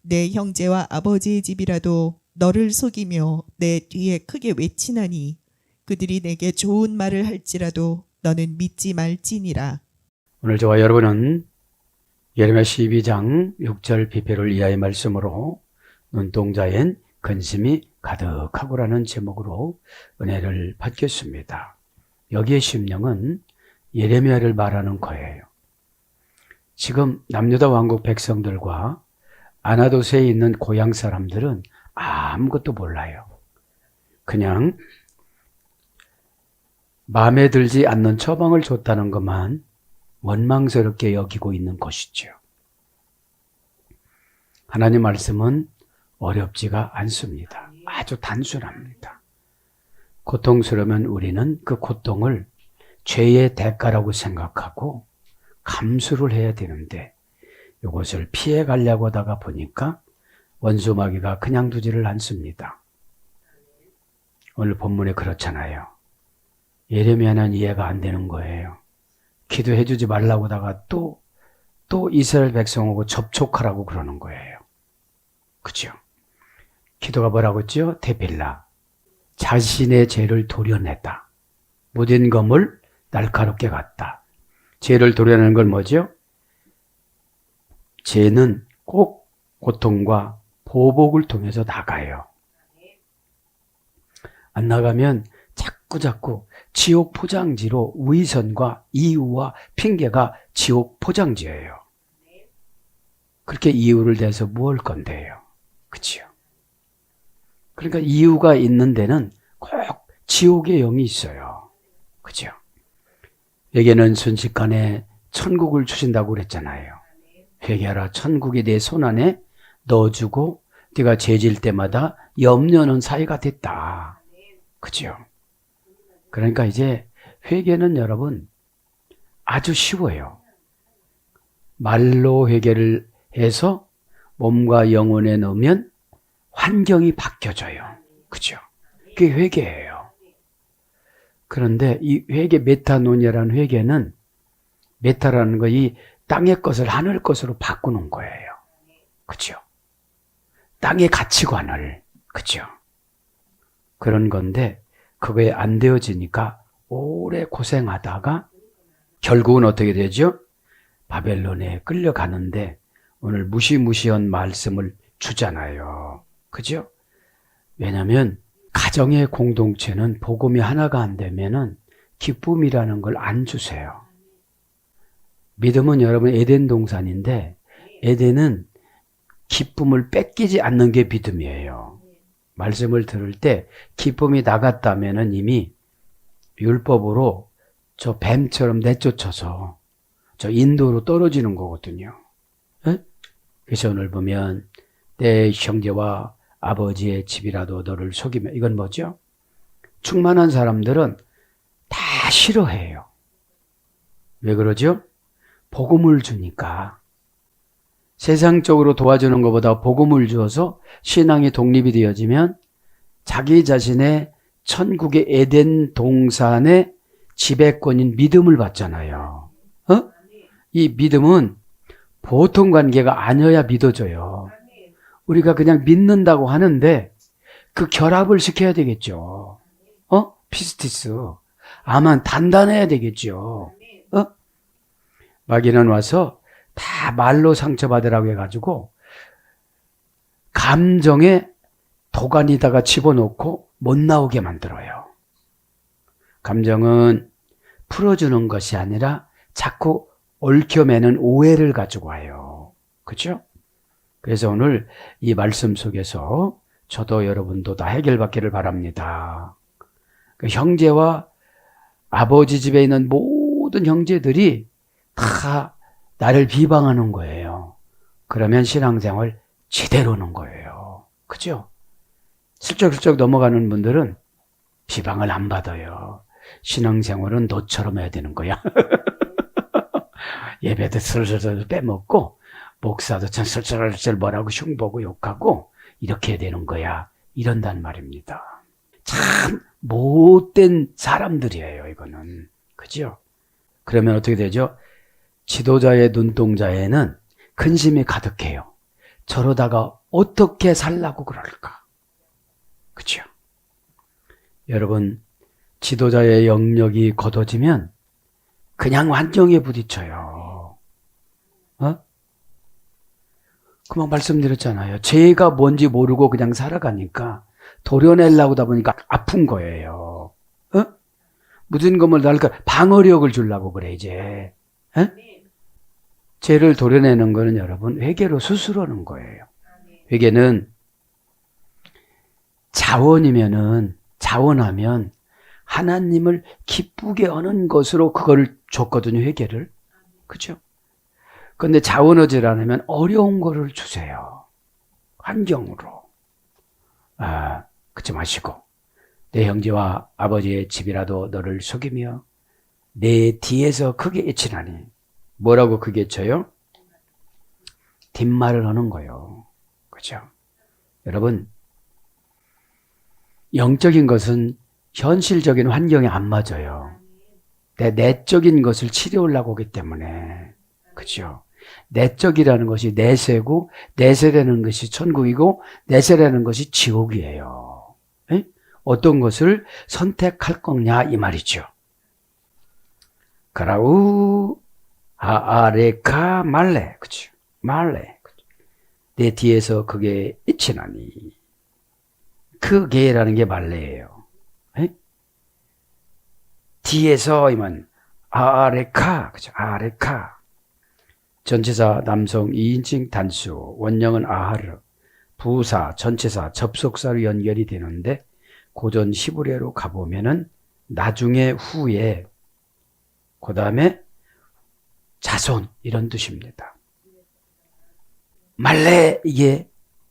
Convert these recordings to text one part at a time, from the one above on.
내 형제와 아버지의 집이라도 너를 속이며 내 뒤에 크게 외치나니 그들이 내게 좋은 말을 할지라도 너는 믿지 말지니라. 오늘 저와 여러분은 예레미야 12장 6절 비표를 이하의 말씀으로 눈동자엔 근심이 가득하고라는 제목으로 은혜를 받겠습니다. 여기에 심령은 예레미야를 말하는 거예요. 지금 남유다 왕국 백성들과 아나도스에 있는 고향 사람들은 아무것도 몰라요. 그냥 마음에 들지 않는 처방을 줬다는 것만 원망스럽게 여기고 있는 것이죠. 하나님 말씀은 어렵지가 않습니다. 아주 단순합니다. 고통스러우면 우리는 그 고통을 죄의 대가라고 생각하고 감수를 해야 되는데 이것을 피해 가려고 하다가 보니까 원수 마귀가 그냥 두지를 않습니다. 오늘 본문에 그렇잖아요. 예레미야는 이해가 안 되는 거예요. 기도해 주지 말라고 하다가 또 이스라엘 백성하고 접촉하라고 그러는 거예요. 그죠? 기도가 뭐라고 했죠? 테필라. 자신의 죄를 도려냈다. 무딘 검을 날카롭게 갔다. 죄를 도려내는 건 뭐죠? 죄는 꼭 고통과 보복을 통해서 나가요. 안 나가면 자꾸 지옥 포장지로 위선과 이유와 핑계가 지옥 포장지예요. 그렇게 이유를 대서 뭘 건데요? 그치요? 그러니까 이유가 있는 데는 꼭 지옥의 영이 있어요. 그죠? 에게는 순식간에 천국을 주신다고 그랬잖아요. 회개하라, 천국이 내 손안에 넣어주고 네가 죄질 때마다 염려하는 사이가 됐다. 그죠? 그러니까 이제 회개는 여러분 아주 쉬워요. 말로 회개를 해서 몸과 영혼에 넣으면 환경이 바뀌어져요. 그죠? 그게 회개예요. 그런데 이 회개, 메타노니아라는 회개는, 메타라는 거 이 땅의 것을 하늘 것으로 바꾸는 거예요. 그죠? 땅의 가치관을. 그죠? 그런 건데 그거에 안 되어지니까 오래 고생하다가 결국은 어떻게 되죠? 바벨론에 끌려가는데 오늘 무시무시한 말씀을 주잖아요. 그죠? 왜냐하면 가정의 공동체는 복음이 하나가 안 되면은 기쁨이라는 걸 안 주세요. 믿음은 여러분 에덴 동산인데 에덴은 기쁨을 뺏기지 않는 게 믿음이에요. 말씀을 들을 때 기쁨이 나갔다면은 이미 율법으로 저 뱀처럼 내쫓아서 저 인도로 떨어지는 거거든요. 에? 그래서 오늘 보면 내 형제와 아버지의 집이라도 너를 속이면, 이건 뭐죠? 충만한 사람들은 다 싫어해요. 왜 그러죠? 복음을 주니까. 세상적으로 도와주는 것보다 복음을 주어서 신앙이 독립이 되어지면 자기 자신의 천국의 에덴 동산의 지배권인 믿음을 받잖아요. 이 믿음은 보통 관계가 아니어야 믿어져요. 우리가 그냥 믿는다고 하는데 그 결합을 시켜야 되겠죠. 피스티스. 아만 단단해야 되겠죠. 마귀는 와서 다 말로 상처받으라고 해가지고 감정에 도가니다가 집어넣고 못 나오게 만들어요. 감정은 풀어주는 것이 아니라 자꾸 얽혀매는 오해를 가지고 와요. 그렇죠? 그래서 오늘 이 말씀 속에서 저도 여러분도 다 해결받기를 바랍니다. 그 형제와 아버지 집에 있는 모든 형제들이 다 나를 비방하는 거예요. 그러면 신앙생활 제대로는 거예요. 그죠? 슬쩍슬쩍 넘어가는 분들은 비방을 안 받아요. 신앙생활은 너처럼 해야 되는 거야. 예배도 슬슬슬 빼먹고 목사도 참 슬슬슬 뭐라고 흉보고 욕하고 이렇게 해야 되는 거야. 이런단 말입니다. 참 못된 사람들이에요, 이거는. 그죠? 그러면 어떻게 되죠? 지도자의 눈동자에는 근심이 가득해요. 저러다가 어떻게 살라고 그럴까? 그렇죠? 여러분, 지도자의 영역이 걷어지면 그냥 환경에 부딪혀요. 그만 말씀드렸잖아요. 죄가 뭔지 모르고 그냥 살아가니까 도려내려고 하다 보니까 아픈 거예요. 무슨 것을 날까 방어력을 주려고 그래 이제. 죄를 도려내는 거는 여러분 회개로 스스로는 거예요. 회개는 자원하면 하나님을 기쁘게 하는 것으로 그걸 줬거든요, 회개를. 그죠? 그런데 자원하지 않으면 어려운 거를 주세요. 환경으로. 그치 마시고 내 형제와 아버지의 집이라도 너를 속이며 내 뒤에서 크게 외치나니. 뭐라고 크게 쳐요? 뒷말을 하는 거예요. 그죠? 여러분, 영적인 것은 현실적인 환경에 안 맞아요. 내 내적인 것을 치료하려고 하기 때문에. 그죠? 내적이라는 것이 내세고, 내세라는 것이 천국이고, 내세라는 것이 지옥이에요. 에? 어떤 것을 선택할 거냐, 이 말이죠. 그라우, 아레카 말레. 그죠? 말레. 내 뒤에서 그게 이치나니. 그게라는 게 말레예요. 에? 뒤에서 이면 아레카. 그죠? 아레카. 전치사 남성 2인칭 단수, 원형은 아하르, 부사, 전치사, 접속사로 연결이 되는데 고전 히브리어로 가보면은 나중에 후에 그 다음에 자손 이런 뜻입니다. 말레 이게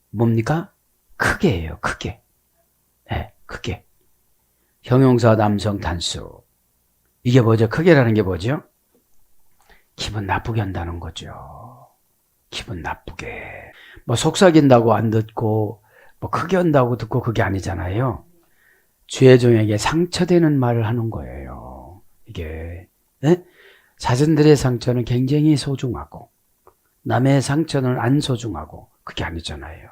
뭡니까? 크게예요. 크게. 네, 크게. 형용사 남성 단수. 이게 뭐죠? 크게라는 게 뭐죠? 기분 나쁘게 한다는 거죠. 기분 나쁘게. 뭐 속삭인다고 안 듣고 뭐 크게 한다고 듣고 그게 아니잖아요. 주의 종에게 상처되는 말을 하는 거예요. 이게. 네? 자신들의 상처는 굉장히 소중하고 남의 상처는 안 소중하고 그게 아니잖아요.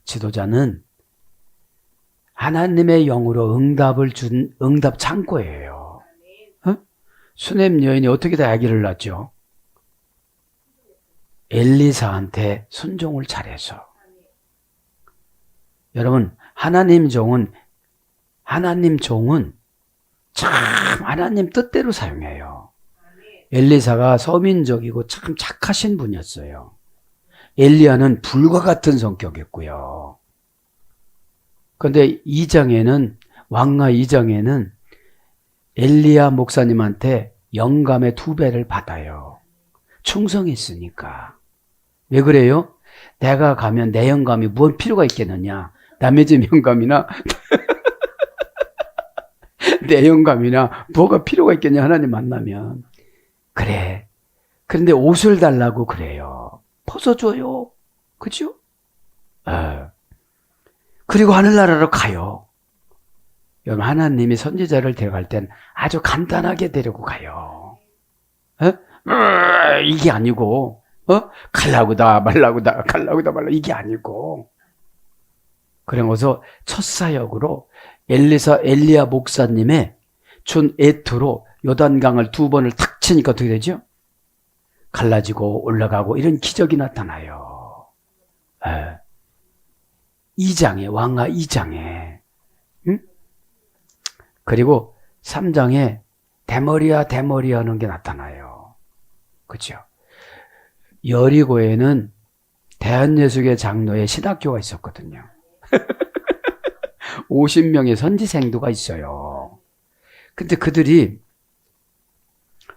지도자는 하나님의 영으로 응답을 준 응답 창고예요. 수넴 여인이 어떻게 다 아기를 낳았죠? 엘리사한테 순종을 잘해서. 여러분, 하나님 종은 참 하나님 뜻대로 사용해요. 엘리사가 서민적이고 참 착하신 분이었어요. 엘리야는 불과 같은 성격이었고요. 그런데 왕하 2장에는 엘리야 목사님한테 영감의 2배를 받아요. 충성했으니까. 왜 그래요? 내가 가면 내 영감이 무슨 필요가 있겠느냐. 남의 집 영감이나 내 영감이나 뭐가 필요가 있겠냐 하나님 만나면. 그래. 그런데 옷을 달라고 그래요. 벗어줘요. 그죠? 그리고 하늘나라로 가요. 여러분 하나님이 선지자를 데려갈 땐 아주 간단하게 데리고 가요. 이게 아니고 갈라고다 말라고다 이게 아니고. 그래서 첫 사역으로 엘리야 목사님의 준 애투로 요단강을 2번을 탁 치니까 어떻게 되죠? 갈라지고 올라가고 이런 기적이 나타나요. 2장에 왕하 2장에 그리고 3장에 대머리야 하는 게 나타나요. 그렇죠? 여리고에는 대한예수교 장로의 신학교가 있었거든요. 50명의 선지생도가 있어요. 근데 그들이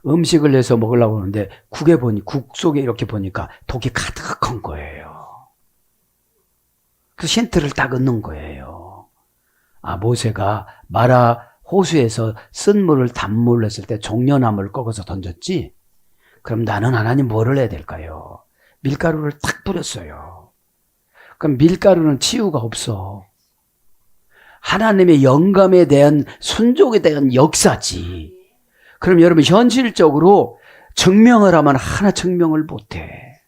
음식을 내서 먹으려고 하는데 국 속에 이렇게 보니까 독이 가득한 거예요. 그래서 힌트를 딱 얻는 거예요. 모세가 마라 호수에서 쓴 물을 단물로 했을 때 종려나무를 꺾어서 던졌지? 그럼 나는 하나님 뭐를 해야 될까요? 밀가루를 탁 뿌렸어요. 그럼 밀가루는 치유가 없어. 하나님의 영감에 대한 순종에 대한 역사지. 그럼 여러분 현실적으로 증명을 하면 하나 증명을 못해.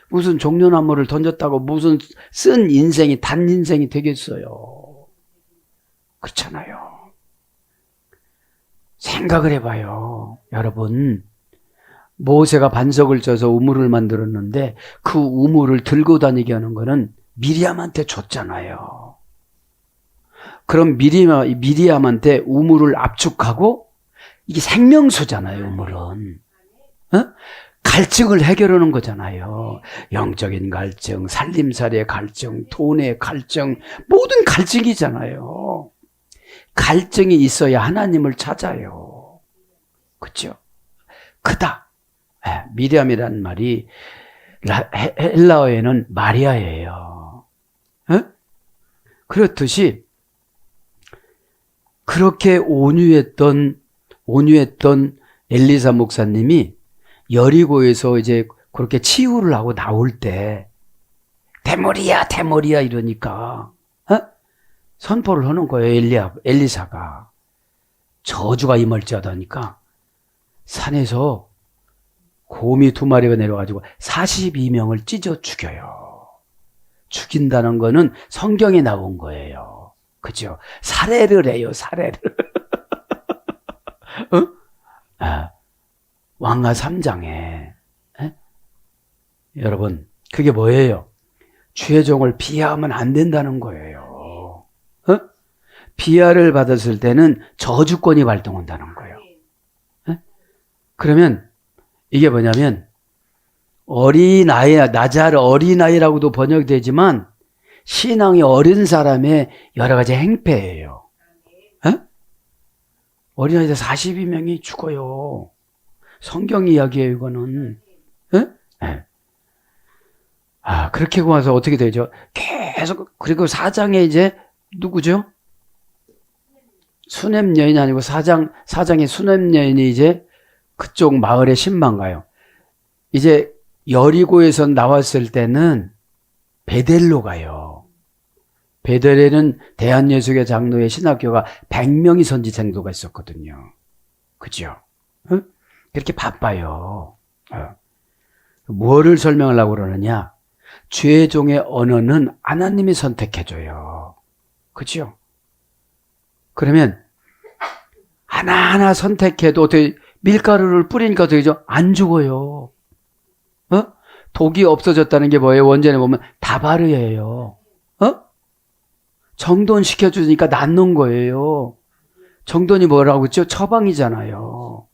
무슨 종려나무를 던졌다고 무슨 쓴 인생이 단 인생이 되겠어요. 그렇잖아요. 생각을 해봐요. 여러분, 모세가 반석을 쪄서 우물을 만들었는데 그 우물을 들고 다니게 하는 거는 미리암한테 줬잖아요. 그럼 미리암한테 우물을 압축하고, 이게 생명수잖아요, 우물은. 갈증을 해결하는 거잖아요. 영적인 갈증, 살림살이의 갈증, 돈의 갈증, 모든 갈증이잖아요. 갈증이 있어야 하나님을 찾아요. 그렇죠? 크다. 미리암이라는 말이 헬라어에는 마리아예요. 그렇듯이 그렇게 온유했던 엘리사 목사님이 여리고에서 이제 그렇게 치유를 하고 나올 때 대머리야 이러니까 선포를 하는 거예요. 엘리사가 저주가 임할지어다니까 산에서 곰이 2마리가 내려가지고 42명을 찢어 죽여요. 죽인다는 거는 성경에 나온 거예요. 그죠? 살해를 해요. 살해를. 왕하 3장에 여러분, 그게 뭐예요? 주의 종을 비하하면 안 된다는 거예요. 비하를 받았을 때는 저주권이 발동한다는 거예요. 그러면 이게 뭐냐면 나자르 어린아이라고도 번역되지만 신앙이 어린 사람의 여러 가지 행패예요. 어린아이들 42명이 죽어요. 성경 이야기예요, 이거는. 그렇게 와서 어떻게 되죠? 계속, 그리고 4장에 이제, 누구죠? 수넴 여인이 아니고 4장에 수넴 여인이 이제 그쪽 마을에 신방 가요. 이제 여리고에서 나왔을 때는 베델로 가요. 베델에는 대한예수교 장로의 신학교가 100명이 선지생도가 있었거든요. 그죠? 그렇게 바빠요. 뭐를 설명하려고 그러느냐? 주의 종의 언어는 하나님이 선택해줘요. 그죠? 그러면 하나하나 선택해도 어떻게 밀가루를 뿌리니까 되죠? 안 죽어요. 독이 없어졌다는 게 뭐예요? 원전에 보면 다바르예요. 정돈시켜주니까 낫는 거예요. 정돈이 뭐라고 했죠? 처방이잖아요.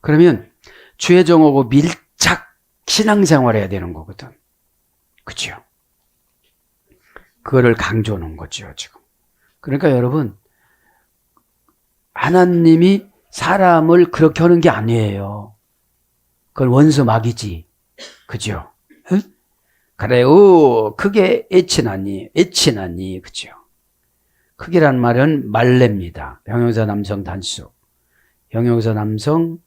그러면 주의 종하고 밀착 신앙생활 해야 되는 거거든. 그죠? 그거를 강조하는 거죠, 지금. 그러니까 여러분, 하나님이 사람을 그렇게 하는 게 아니에요. 그건 원수 마귀지. 그죠? 그래요. 그게 애치나니, 그죠? 크기란 말은 말레입니다. 형용사 남성 단수. 형용사 남성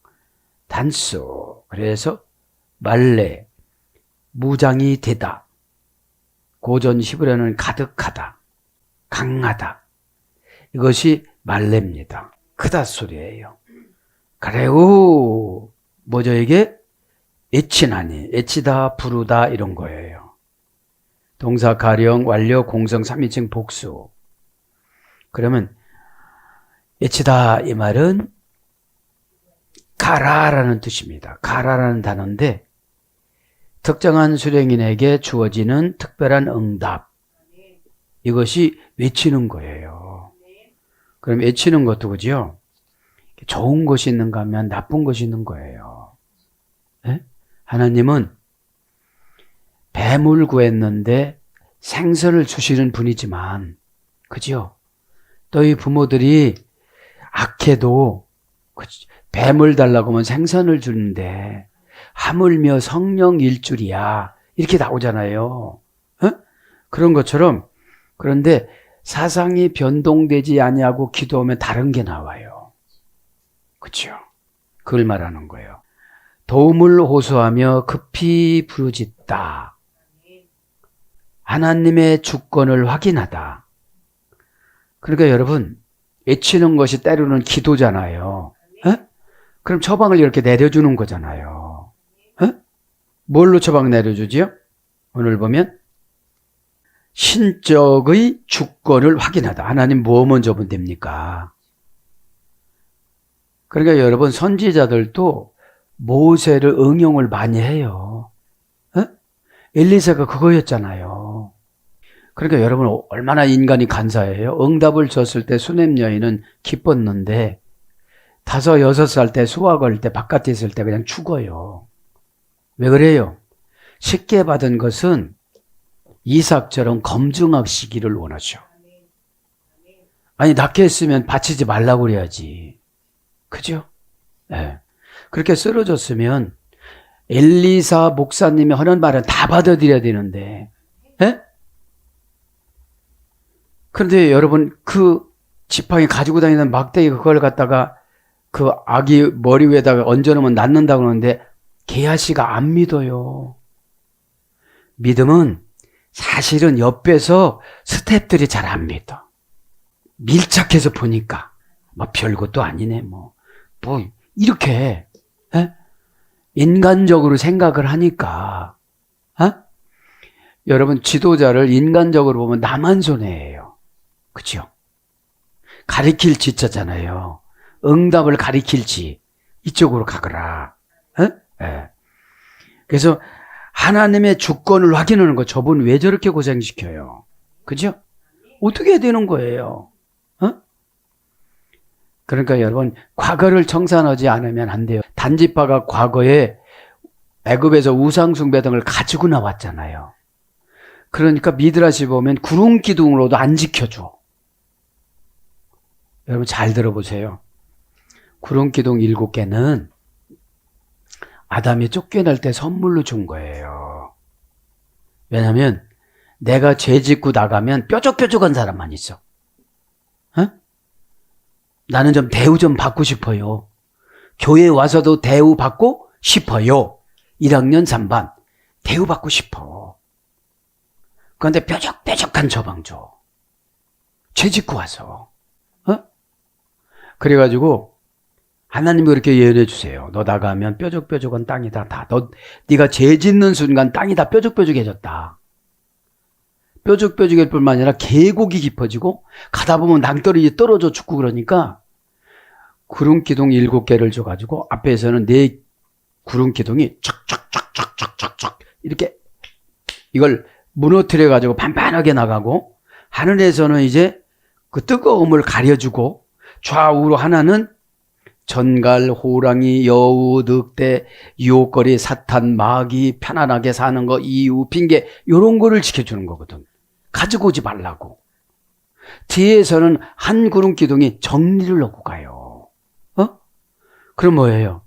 단수. 그래서 말레, 무장이 되다. 고전 히브리어는 가득하다, 강하다. 이것이 말레입니다. 크다 소리예요. 그래요. 뭐죠 이게? 애치나니, 애치다, 부르다 이런 거예요. 동사 가령, 완료, 공성, 3인칭 복수. 그러면 애치다 이 말은 가라라는 뜻입니다. 가라라는 단어인데 특정한 수령인에게 주어지는 특별한 응답. 이것이 외치는 거예요. 그럼 외치는 것도 그죠? 좋은 것이 있는가 하면 나쁜 것이 있는 거예요. 네? 하나님은 뱀을 구했는데 생선을 주시는 분이지만, 그죠? 너희 부모들이 악해도 뱀을 달라고 하면 생선을 주는데 하물며 성령 일줄이야. 이렇게 나오잖아요. 그런 것처럼, 그런데 사상이 변동되지 아니하고 기도하면 다른 게 나와요. 그렇죠? 그걸 말하는 거예요. 도움을 호소하며 급히 부르짖다. 하나님의 주권을 확인하다. 그러니까 여러분, 외치는 것이 때로는 기도잖아요. 그럼 처방을 이렇게 내려주는 거잖아요. 뭘로 처방 내려주지요? 오늘 보면 신적의 주권을 확인하다. 하나님 뭐 먼저 보면 됩니까? 그러니까 여러분 선지자들도 모세를 응용을 많이 해요. 어? 엘리사가 그거였잖아요. 그러니까 여러분 얼마나 인간이 간사해요. 응답을 줬을 때 수넴 여인은 기뻤는데 5, 6살 때 수학할 때 바깥에 있을 때 그냥 죽어요. 왜 그래요? 쉽게 받은 것은 이삭처럼 검증학 시기를 원하죠. 아니 낳게 했으면 바치지 말라고 그래야지. 그죠? 네. 그렇게 쓰러졌으면 엘리사 목사님이 하는 말은 다 받아들여야 되는데, 네? 그런데 여러분 그 지팡이 가지고 다니는 막대기 그걸 갖다가 그 아기 머리 위에다가 얹어놓으면 낫는다고 그러는데 게하시가 안 믿어요. 믿음은 사실은 옆에서 스태프들이 잘 안 믿어. 밀착해서 보니까 뭐 별것도 아니네 뭐 이렇게 에? 인간적으로 생각을 하니까 여러분 지도자를 인간적으로 보면 나만 손해예요. 그죠? 가리킬 지자잖아요. 응답을 가리킬 지 이쪽으로 가거라. 에? 그래서 하나님의 주권을 확인하는 거 저분 왜 저렇게 고생시켜요? 그죠? 어떻게 해야 되는 거예요? 그러니까 여러분 과거를 청산하지 않으면 안 돼요. 단지파가 과거에 애굽에서 우상 숭배 등을 가지고 나왔잖아요. 그러니까 미드라시 보면 구름 기둥으로도 안 지켜줘. 여러분 잘 들어보세요. 구름 기둥 7개는 아담이 쫓겨날 때 선물로 준 거예요. 왜냐하면 내가 죄 짓고 나가면 뾰족뾰족한 사람만 있어. 나는 좀 대우 좀 받고 싶어요. 교회에 와서도 대우 받고 싶어요. 1학년 3반 대우 받고 싶어. 그런데 뾰족뾰족한 처방 줘. 죄 짓고 와서. 그래가지고 하나님이 그렇게 예언해 주세요. 너 나가면 뾰족뾰족한 땅이다. 다. 네가 죄 짓는 순간 땅이 다 뾰족뾰족해졌다. 뾰족뾰족할 뿐만 아니라 계곡이 깊어지고 가다 보면 낭떠러지 떨어져 죽고 그러니까 구름기둥 7개를 줘가지고 앞에서는 4 구름기둥이 촥촥촥촥촥촥 이렇게 이걸 무너뜨려가지고 판판하게 나가고 하늘에서는 이제 그 뜨거움을 가려주고 좌우로 하나는 전갈, 호랑이, 여우, 늑대, 유혹거리, 사탄, 마귀, 편안하게 사는 거, 이유, 핑계 이런 거를 지켜주는 거거든. 가지고 오지 말라고. 뒤에서는 한 구름 기둥이 정리를 놓고 가요. 그럼 뭐예요?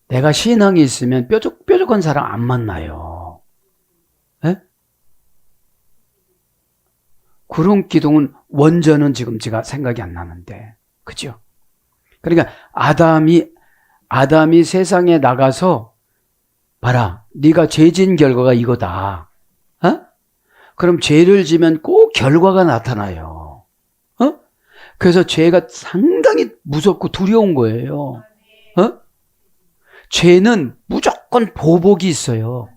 내가 신앙이 있으면 뾰족뾰족한 사람 안 만나요. 에? 구름 기둥은 원전은 지금 제가 생각이 안 나는데, 그죠? 그러니까 아담이 세상에 나가서 봐라, 네가 죄 지은 결과가 이거다. 그럼 죄를 지면 꼭 결과가 나타나요. 그래서 죄가 상당히 무섭고 두려운 거예요. 죄는 무조건 보복이 있어요.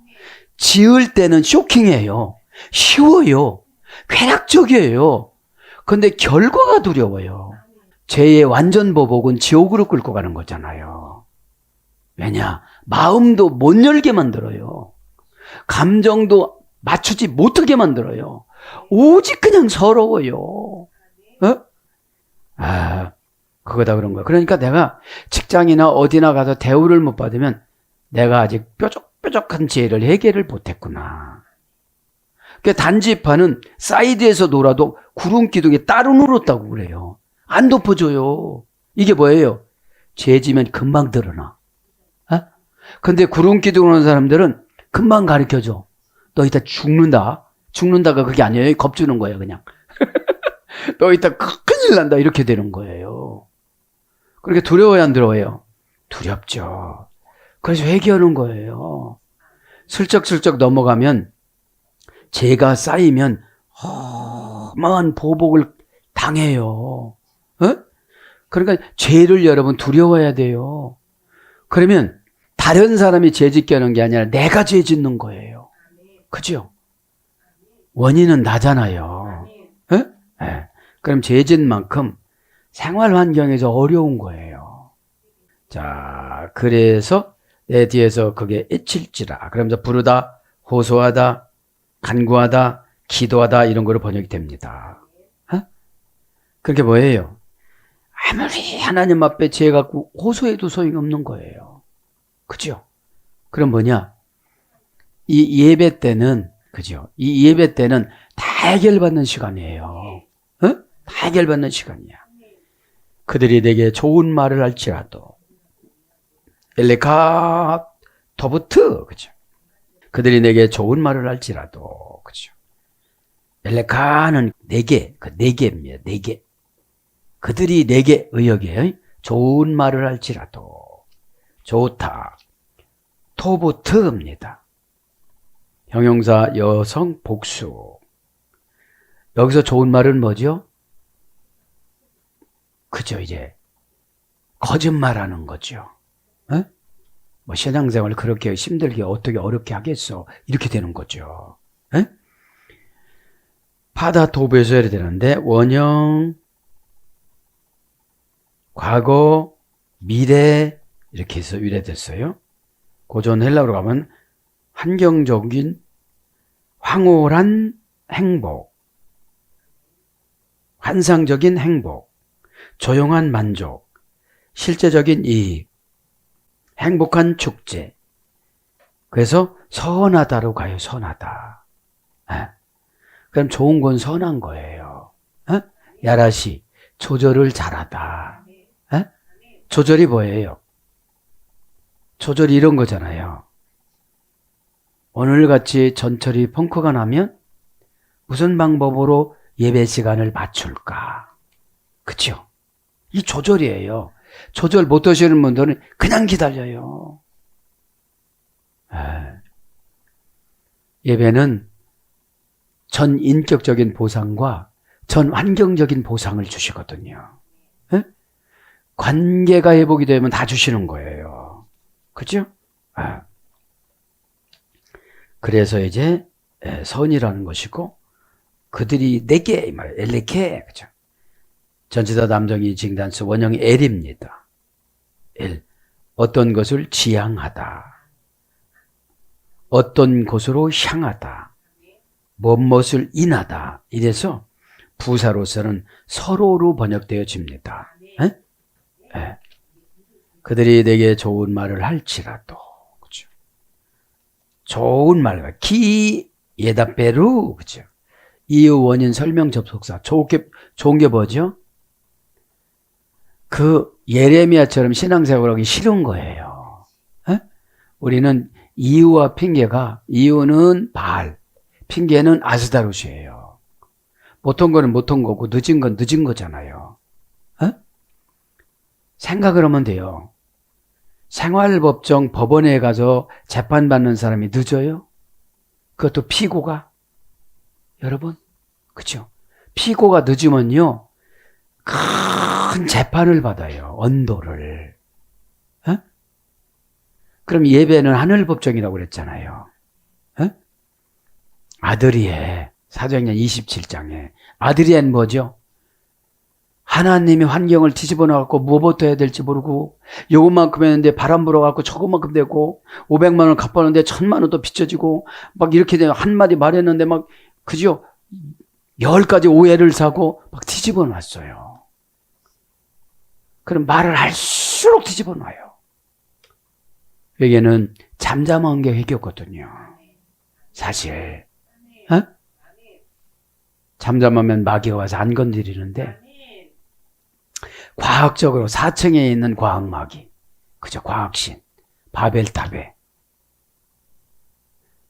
지을 때는 쇼킹해요. 쉬워요. 쾌락적이에요. 그런데 결과가 두려워요. 죄의 완전 보복은 지옥으로 끌고 가는 거잖아요. 왜냐? 마음도 못 열게 만들어요. 감정도 맞추지 못하게 만들어요. 오직 그냥 서러워요. 그거다 그런 거야. 그러니까 내가 직장이나 어디나 가서 대우를 못 받으면 내가 아직 뾰족뾰족한 죄를 해결을 못했구나. 그러니까 단지파는 사이드에서 놀아도 구름 기둥에 따로 놀았다고 그래요. 안 덮어줘요. 이게 뭐예요? 죄 지면 금방 드러나. 근데 구름 기둥 오는 사람들은 금방 가르쳐줘. 너 이따 죽는다. 죽는다가 그게 아니에요. 겁주는 거예요, 그냥. 너 이따 큰일 난다. 이렇게 되는 거예요. 그렇게 두려워요, 안 두려워요? 두렵죠. 그래서 회개하는 거예요. 슬쩍슬쩍 넘어가면 죄가 쌓이면 험한 보복을 당해요. 그러니까 죄를 여러분 두려워해야 돼요. 그러면 다른 사람이 죄 짓게 하는 게 아니라 내가 죄 짓는 거예요. 그죠? 원인은 나잖아요. 예? 예. 그럼 죄 짓는 만큼 생활 환경에서 어려운 거예요. 자, 그래서 내 뒤에서 그게 애칠지라. 그러면서 부르다, 호소하다, 간구하다, 기도하다 이런 거로 번역이 됩니다. 어? 그게 뭐예요? 아무리 하나님 앞에 죄 갖고 호소해도 소용없는 거예요. 그죠? 그럼 뭐냐? 이 예배 때는, 그죠? 이 예배 때는 다 해결받는 시간이에요. 어? 다 해결받는 시간이야. 그들이 내게 좋은 말을 할지라도 엘레카 토부트, 그죠? 그들이 내게 좋은 말을 할지라도, 그죠? 엘레카는 내게, 네 개입니다. 네 개. 그들이 내게 의역이에요. 좋은 말을 할지라도. 좋다. 토부트입니다. 형용사 여성 복수. 여기서 좋은 말은 뭐죠? 그죠, 이제 거짓말하는 거죠. 어? 뭐 신앙생활 그렇게 힘들게 어떻게 어렵게 하겠어? 이렇게 되는 거죠. 어? 파다토브에서 해야 되는데 원형, 과거, 미래 이렇게 해서 유래됐어요. 고전 헬라어로 가면 환경적인 황홀한 행복, 환상적인 행복, 조용한 만족, 실제적인 이익, 행복한 축제. 그래서 선하다로 가요. 선하다. 에? 그럼 좋은 건 선한 거예요. 에? 야라시 조절을 잘하다. 에? 조절이 뭐예요? 조절이 이런 거잖아요. 오늘같이 전철이 펑크가 나면 무슨 방법으로 예배 시간을 맞출까? 그쵸? 이 조절이에요. 조절 못하시는 분들은 그냥 기다려요. 예배는 전 인격적인 보상과 전 환경적인 보상을 주시거든요. 에? 관계가 회복이 되면 다 주시는 거예요. 그죠? 그래서 이제 선이라는 것이고 그들이 내게 이 말 엘레케, 그죠? 전치사 남정이 징단수 원형이 엘입니다. 엘. 어떤 것을 지향하다. 어떤 곳으로 향하다. 무엇을 인하다. 이래서 부사로서는 서로로 번역되어집니다. 에? 에. 그들이 내게 좋은 말을 할지라도, 그죠? 좋은 말과 기 예다베루, 그죠? 이유 원인 설명 접속사. 좋은 게 뭐죠? 그 예레미야처럼 신앙생활하기 싫은 거예요. 에? 우리는 이유와 핑계가, 이유는 바알, 핑계는 아스다롯이에요. 못한 거는 못한 거고 늦은 건 늦은 거잖아요. 에? 생각을 하면 돼요. 생활법정 법원에 가서 재판받는 사람이 늦어요? 그것도 피고가? 여러분, 그쵸? 피고가 늦으면요, 큰 재판을 받아요. 언도를. 에? 그럼 예배는 하늘법정이라고 그랬잖아요. 에? 아드리에, 사도행전 27장에. 아드리엔 뭐죠? 하나님이 환경을 뒤집어 놔갖고 무엇부터 해야 될지 모르고 요것만큼 했는데 바람 불어갖고 저것만큼 되고 500만 원 갚았는데 1000만 원 또 빚져지고 막 이렇게 되면 한마디 말했는데 막 그죠? 10가지 오해를 사고 막 뒤집어 놨어요. 그럼 말을 할수록 뒤집어 놔요. 여기에는 잠잠한 게 회개거든요. 사실. 어? 잠잠하면 마귀가 와서 안 건드리는데 과학적으로 4층에 있는 과학마귀, 그죠? 과학신, 바벨탑에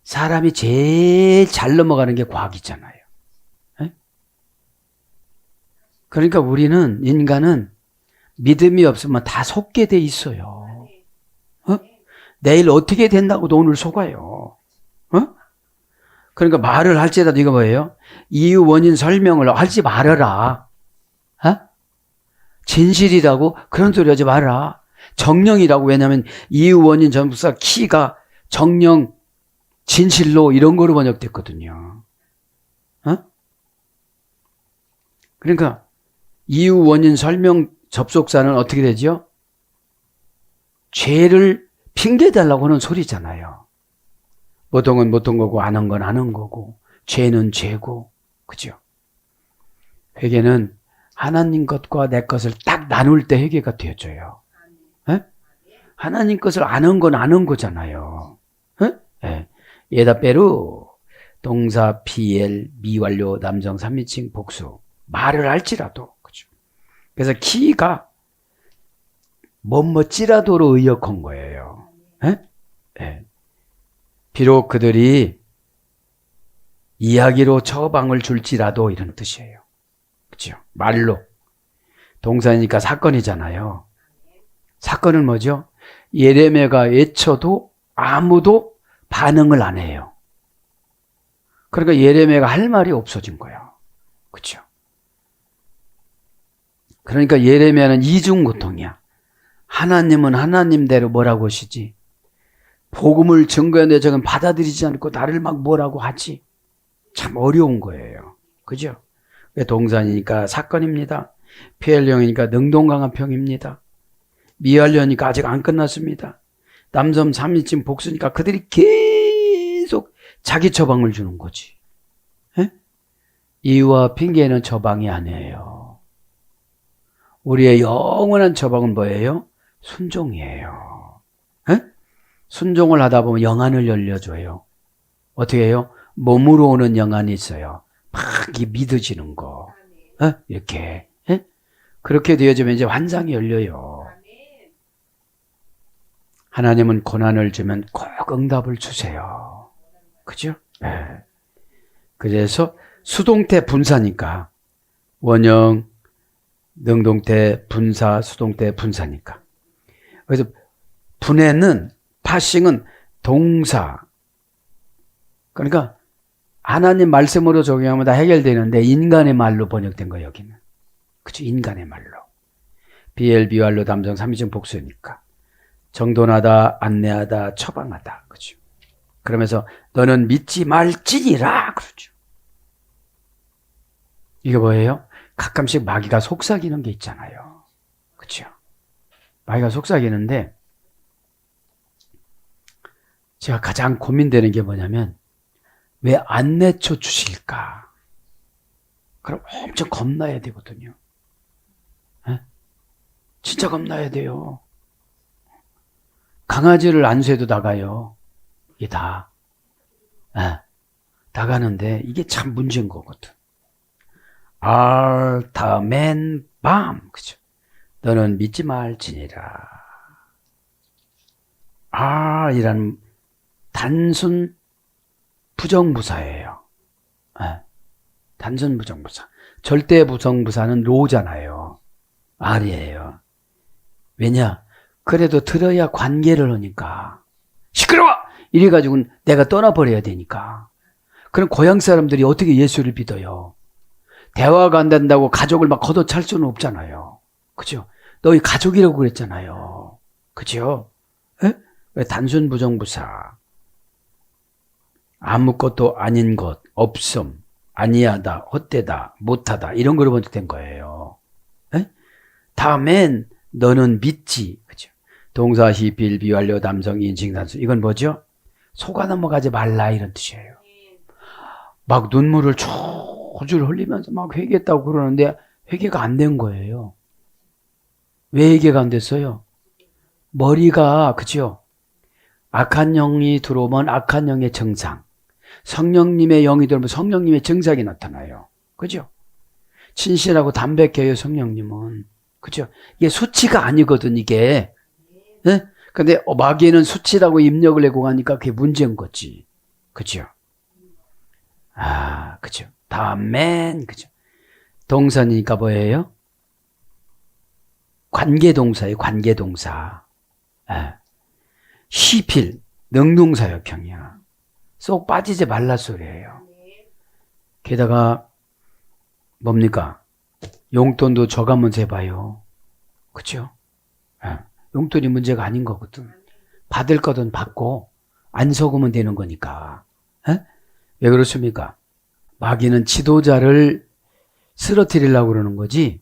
사람이 제일 잘 넘어가는 게 과학이잖아요. 에? 그러니까 우리는 인간은 믿음이 없으면 다 속게 돼 있어요. 어? 내일 어떻게 된다고도 오늘 속아요. 어? 그러니까 말을 할지라도 이거 뭐예요? 이유 원인 설명을 하지 말아라. 어? 진실이라고 그런 소리 하지 마라. 정령이라고. 왜냐하면 이유 원인 전부사 키가 정령, 진실로 이런 거로 번역됐거든요. 어? 그러니까 이유 원인 설명 접속사는 어떻게 되죠? 죄를 핑계달라고 하는 소리잖아요. 못한 건 거고 아는 건 아는 거고 죄는 죄고, 그죠? 회개는 하나님 것과 내 것을 딱 나눌 때 회개가 되어져요. 에? 하나님 것을 아는 건 아는 거잖아요. 에? 예다 빼루 동사 PL 미완료 남성 3인칭 복수 말을 할지라도, 그죠? 그래서 키가 뭐뭐찌라도로 의역한 거예요. 에? 에. 비록 그들이 이야기로 처방을 줄지라도 이런 뜻이에요. 그죠? 말로. 동사니까 사건이잖아요. 사건은 뭐죠? 예레미야가 외쳐도 아무도 반응을 안 해요. 그러니까 예레미야가 할 말이 없어진 거예요. 그렇죠? 그러니까 예레미야는 이중고통이야. 하나님은 하나님대로 뭐라고 하시지? 복음을 증거하는데 저건 받아들이지 않고 나를 막 뭐라고 하지? 참 어려운 거예요. 그죠? 동산이니까 사건입니다. 피엘령이니까 능동강한 평입니다. 미완료니까 아직 안 끝났습니다. 남섬 3인칭 복수니까 그들이 계속 자기 처방을 주는 거지. 에? 이유와 핑계는 처방이 아니에요. 우리의 영원한 처방은 뭐예요? 순종이에요. 에? 순종을 하다 보면 영안을 열려줘요. 어떻게 해요? 몸으로 오는 영안이 있어요. 막 믿어지는 거. 이렇게. 에? 그렇게 되어지면 이제 환상이 열려요. 하나님은 고난을 주면 꼭 응답을 주세요. 그죠? 네. 그래서 수동태 분사니까 원형, 능동태 분사, 수동태 분사니까. 그래서 분해는 파싱은 동사. 그러니까 하나님 말씀으로 적용하면 다 해결되는데 인간의 말로 번역된 거예요, 여기는. 그죠? 인간의 말로. 비엘비왈로 담정 3인칭 복수니까. 정돈하다, 안내하다, 처방하다. 그죠? 그러면서 너는 믿지 말지니라. 그러죠. 이게 뭐예요? 가끔씩 마귀가 속삭이는 게 있잖아요. 그죠? 마귀가 속삭이는데 제가 가장 고민되는 게 뭐냐면 왜 안 내쳐 주실까? 그럼 엄청 겁나야 되거든요. 에? 진짜 겁나야 돼요. 강아지를 안수해도 나가요. 이게 다. 나가는데 이게 참 문제인 거거든. 알타맨 밤. 그죠? 너는 믿지 말지니라. 이란 단순 부정부사예요. 단순 부정부사. 절대 부정부사는 로잖아요. R이에요. 왜냐? 그래도 들어야 관계를 하니까. 시끄러워! 이래가지고는 내가 떠나버려야 되니까. 그럼 고향 사람들이 어떻게 예수를 믿어요? 대화가 안 된다고 가족을 막 걷어찰 수는 없잖아요. 그죠? 너희 가족이라고 그랬잖아요. 그죠? 에? 왜 단순 부정부사. 아무것도 아닌 것, 없음, 아니하다, 헛되다, 못하다 이런 거로 먼저 된 거예요. 에? 다음엔 너는 믿지. 그죠? 동사, 시필, 비완료, 남성, 인칭, 단수. 이건 뭐죠? 속아 넘어가지 말라 이런 뜻이에요. 막 눈물을 줄줄 흘리면서 막 회개했다고 그러는데 회개가 안 된 거예요. 왜 회개가 안 됐어요? 머리가, 그죠? 악한 영이 들어오면 악한 영의 증상. 성령님의 영이 들어오면 성령님의 증상이 나타나요. 그죠? 진실하고 담백해요, 성령님은. 그죠? 이게 수치가 아니거든, 이게. 네? 근데 마귀는 수치라고 입력을 내고 가니까 그게 문제인 거지. 그죠? 그죠? 다맨, 그죠? 동사니까 뭐예요? 관계동사예요, 관계동사. 시필, 능동사역형이야. 쏙 빠지지 말라 소리예요. 게다가 뭡니까? 용돈도 줘가면서 해봐요. 그죠? 용돈이 문제가 아닌 거거든. 받을 거든 받고 안 속으면 되는 거니까. 에? 왜 그렇습니까? 마귀는 지도자를 쓰러뜨리려고 그러는 거지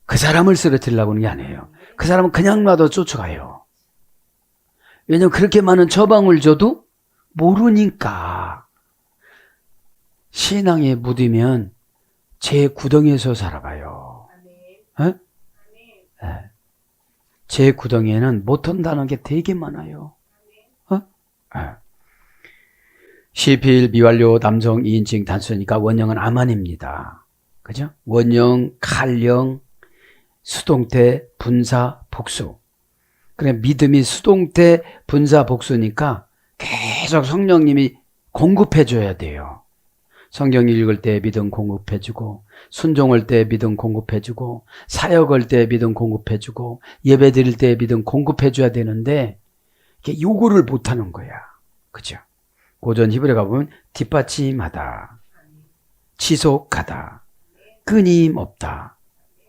그 사람을 쓰러뜨리려고 하는 게 아니에요. 그 사람은 그냥 놔도 쫓아가요. 왜냐면 그렇게 많은 처방을 줘도 모르니까. 신앙에 묻으면 제 구덩이에서 살아가요. 에? 에. 제 구덩이에는 못 온다는 게 되게 많아요. 시필 미완료 남성 2인칭 단수니까 원형은 아만입니다. 그죠? 원형, 칼형, 수동태, 분사, 복수. 그래 믿음이 수동태, 분사, 복수니까 계속 성령님이 공급해 줘야 돼요. 성경 읽을 때 믿음 공급해 주고, 순종할 때 믿음 공급해 주고, 사역할 때 믿음 공급해 주고, 예배 드릴 때 믿음 공급해 줘야 되는데 이게 요구를 못 하는 거야. 그죠? 고전 히브리에 가보면 뒷받침하다, 지속하다, 끊임없다,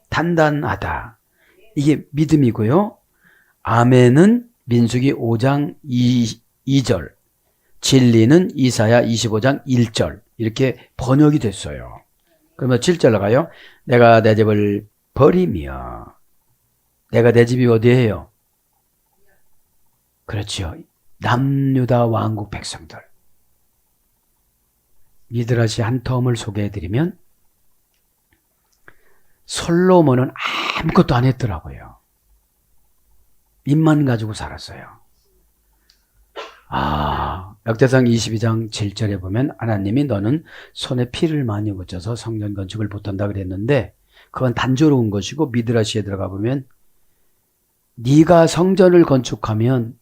단단하다. 이게 믿음이고요. 아멘은 민수기 5장 2절, 진리는 이사야 25장 1절 이렇게 번역이 됐어요. 그러면 7절 나가요. 내가 내 집을 버리며. 내가 내 집이 어디예요? 그렇죠. 남유다 왕국 백성들. 미드라시 한 텀을 소개해드리면 솔로몬은 아무것도 안 했더라고요. 입만 가지고 살았어요. 역대상 22장 7절에 보면 하나님이 너는 손에 피를 많이 묻혀서 성전 건축을 못한다 그랬는데 그건 단조로운 것이고 미드라시에 들어가 보면 네가 성전을 건축하면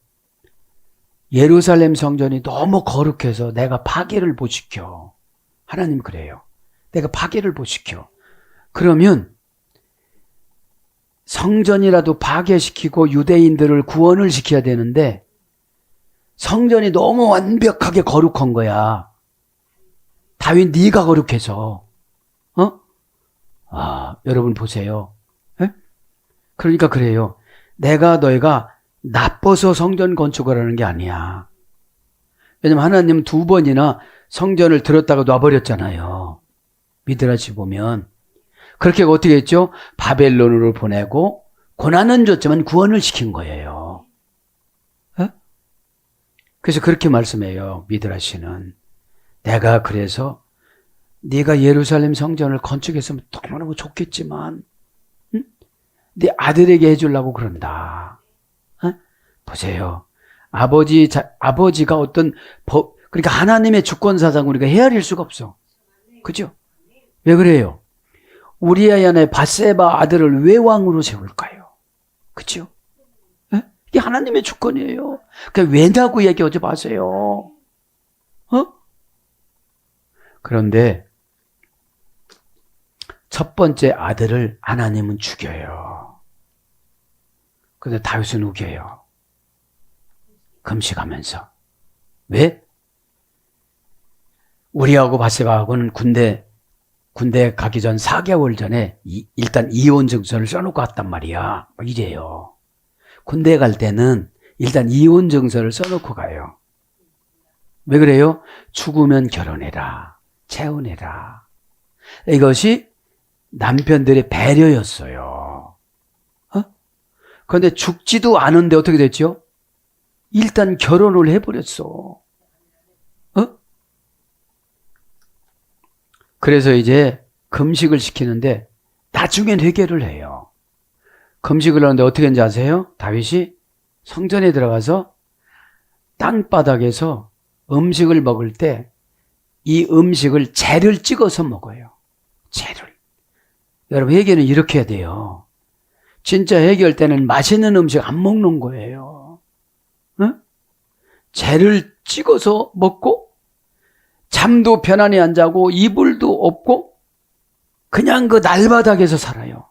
예루살렘 성전이 너무 거룩해서 내가 파괴를 못 시켜. 하나님 그래요. 내가 파괴를 못 시켜. 그러면 성전이라도 파괴시키고 유대인들을 구원을 시켜야 되는데 성전이 너무 완벽하게 거룩한 거야. 다윗 네가 거룩해서. 여러분 보세요. 에? 그러니까 그래요. 너희가 나빠서 성전 건축을 하는 게 아니야. 왜냐면 하나님은 2번이나 성전을 들었다가 놔버렸잖아요. 미드라시 보면. 그렇게 어떻게 했죠? 바벨론으로 보내고 고난은 줬지만 구원을 시킨 거예요. 그래서 그렇게 말씀해요. 미드라시는. 내가 그래서 네가 예루살렘 성전을 건축했으면 너무너무 좋겠지만 네 아들에게 해주려고 그런다. 보세요. 아버지가 어떤 그러니까 하나님의 주권사상 우리가 헤아릴 수가 없어. 그죠? 왜 그래요? 우리아이 안에 밧세바 아들을 왜 왕으로 세울까요? 그죠? 이게 하나님의 주권이에요. 그러니까 왜냐고 얘기하지 마세요. 그런데 첫 번째 아들을 하나님은 죽여요. 그런데 다윗은 우겨요. 금식하면서. 왜? 우리하고 밧세바하고는 군대 가기 전 4개월 전에 일단 이혼 증서를 써놓고 왔단 말이야. 이래요. 군대 갈 때는 일단 이혼 증서를 써놓고 가요. 왜 그래요? 죽으면 결혼해라. 재혼해라. 이것이 남편들의 배려였어요. 그런데 죽지도 않은데 어떻게 됐죠? 일단 결혼을 해버렸어. 그래서 이제 금식을 시키는데 나중엔 회개를 해요. 금식을 하는데 어떻게 했는지 아세요? 다윗이 성전에 들어가서 땅바닥에서 음식을 먹을 때 이 음식을 재를 찍어서 먹어요. 재를. 여러분 회개는 이렇게 해야 돼요. 진짜 회개할 때는 맛있는 음식 안 먹는 거예요. 재를 찍어서 먹고 잠도 편안히 안 자고 이불도 없고 그냥 그 날바닥에서 살아요.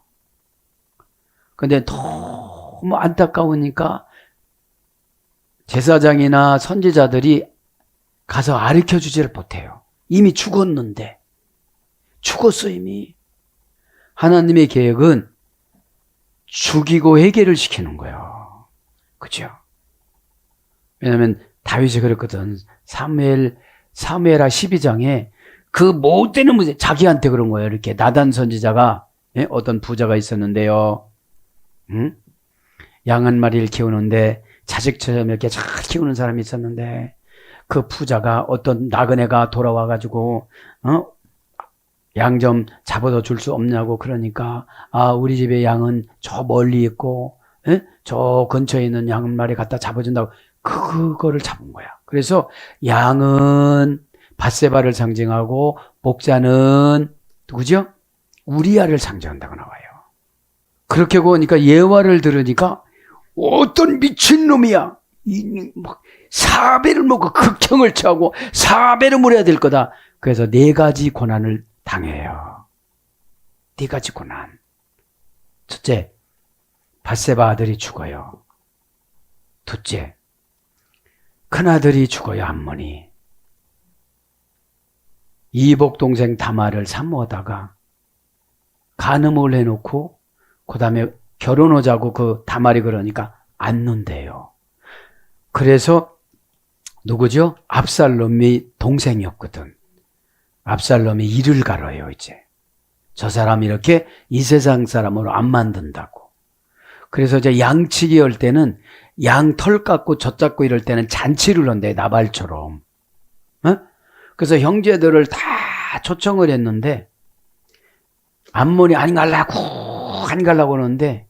근데 너무 안타까우니까 제사장이나 선지자들이 가서 가르쳐주지를 못해요. 이미 죽었는데. 죽었어 이미. 하나님의 계획은 죽이고 회개를 시키는 거예요. 그죠? 왜냐면 다윗이 그랬거든. 사무엘하 12장에 그 못 되는 문제, 자기한테 그런 거예요. 이렇게 나단 선지자가, 예? 어떤 부자가 있었는데요. 응? 양 한 마리를 키우는데 자식처럼 이렇게 잘 키우는 사람이 있었는데 그 부자가 어떤 나그네가 돌아와가지고 양 좀 잡아다 줄 수 없냐고 그러니까 우리 집에 양은 저 멀리 있고 예? 저 근처에 있는 양 한 마리 갖다 잡아준다고 그거를 잡은 거야. 그래서 양은 밧세바를 상징하고 목자는 누구죠? 우리아를 상징한다고 나와요. 그렇게 보니까 예화를 들으니까 어떤 미친놈이야. 막 사배를 먹고 극형을 차고 사배를 물어야 될 거다. 그래서 4가지 고난을 당해요. 4가지 고난. 첫째, 밧세바 아들이 죽어요. 둘째, 큰아들이 죽어요. 암몬이. 이복 동생 다말을 산모하다가 간음을 해놓고 그 다음에 결혼하자고 그 다말이 그러니까 안 논대요. 그래서 누구죠? 압살롬이 동생이었거든. 압살롬이 이를 갈아요. 이제 저 사람이 이렇게 이 세상 사람으로 안 만든다고. 그래서 이제 양치기 할 때는 양 털 깎고 젖 잡고 이럴 때는 잔치를 한대. 나발처럼. 그래서 형제들을 다 초청을 했는데 암몬이 안 가려고 하는데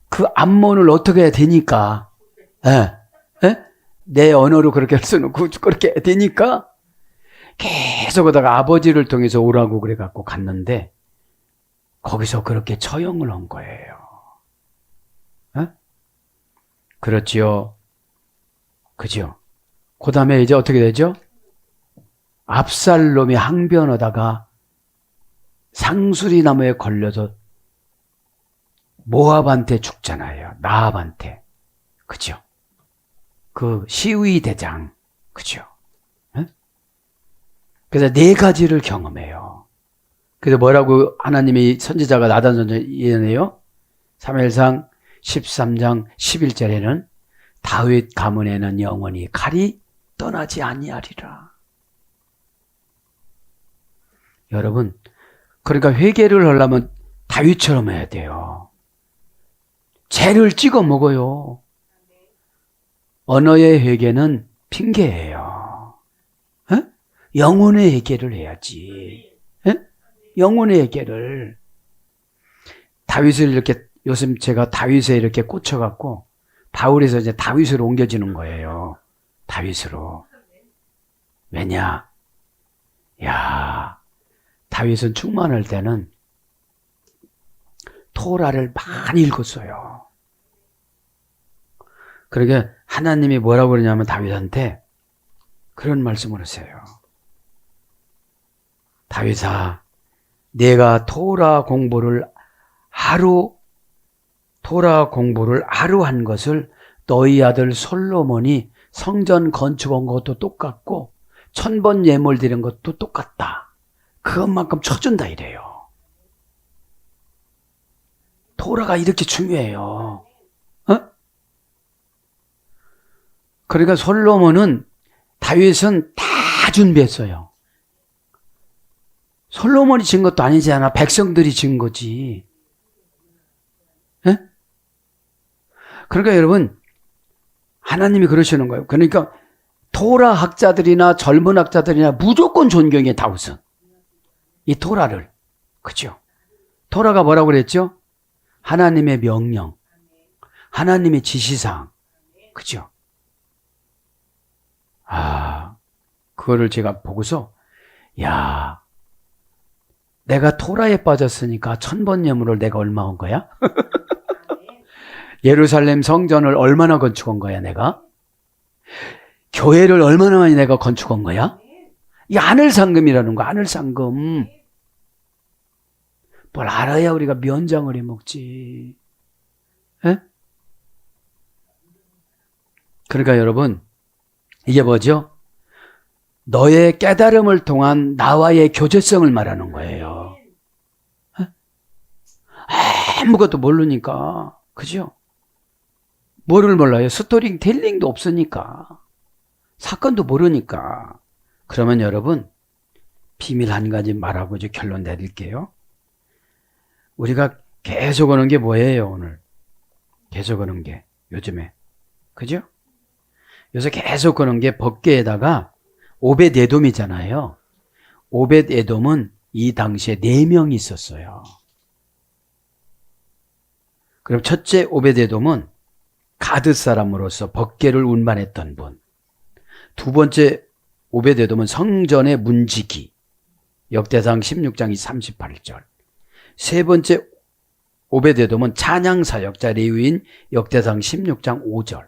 그 암몬을 어떻게 해야 되니까 내 언어로 그렇게 할 수는 그렇게 해야 되니까 계속 하다가 아버지를 통해서 오라고 그래갖고 갔는데 거기서 그렇게 처형을 한 거예요. 그렇지요. 그죠? 그 다음에 이제 어떻게 되죠? 압살롬이 항변하다가 상수리 나무에 걸려서 모압한테 죽잖아요. 나압한테. 그죠? 그 시위 대장. 그죠? 그래서 4가지를 경험해요. 그래서 뭐라고 하나님이 선지자가 나단 선지자 예언해요? 사무엘상 13장 11절에는 다윗 가문에는 영원히 칼이 떠나지 아니하리라. 여러분, 그러니까 회개를 하려면 다윗처럼 해야 돼요. 죄를 찍어 먹어요. 언어의 회개는 핑계예요. 영혼의 회개를 해야지. 영혼의 회개를. 다윗을 이렇게 요즘 제가 다윗에 이렇게 꽂혀갖고 바울에서 이제 다윗으로 옮겨지는 거예요. 다윗으로. 왜냐? 다윗은 충만할 때는 토라를 많이 읽었어요. 그러게 하나님이 뭐라고 그러냐면 다윗한테 그런 말씀을 하세요. 다윗아, 내가 토라 공부를 하루 한 것을 너희 아들 솔로몬이 성전 건축한 것도 똑같고 1000번 예물 드린 것도 똑같다. 그것만큼 쳐준다 이래요. 토라가 이렇게 중요해요. 그러니까 솔로몬은 다윗은 다 준비했어요. 솔로몬이 진 것도 아니잖아. 백성들이 진 거지. 그러니까 여러분, 하나님이 그러시는 거예요. 그러니까 토라 학자들이나 젊은 학자들이나 무조건 존경해, 다윗은. 이 토라를. 그죠? 토라가 뭐라고 그랬죠? 하나님의 명령, 하나님의 지시사항. 그죠? 그거를 제가 보고서, 내가 토라에 빠졌으니까 1000번 예물을 내가 얼마 한 거야? 예루살렘 성전을 얼마나 건축한 거야, 내가? 교회를 얼마나 많이 내가 건축한 거야? 이 하늘상금이라는 거야, 하늘상금. 뭘 알아야 우리가 면장을 해 먹지. 그러니까 여러분, 이게 뭐죠? 너의 깨달음을 통한 나와의 교제성을 말하는 거예요. 아무것도 모르니까. 그죠? 뭐를 몰라요? 스토리텔링도 없으니까. 사건도 모르니까. 그러면 여러분, 비밀 한 가지 말하고 이제 결론 내릴게요. 우리가 계속 오는 게 뭐예요, 오늘? 계속 오는 게, 요즘에. 그죠? 요새 계속 오는 게 법궤에다가 오벳 에돔이잖아요. 오벳 에돔은 이 당시에 4명이 있었어요. 그럼 첫째 오벳 에돔은 가드 사람으로서 법궤를 운반했던 분. 두 번째 오벳 에돔은 성전의 문지기. 역대상 16장 38절. 세 번째 오벳 에돔은 찬양사역자 레위인 역대상 16장 5절.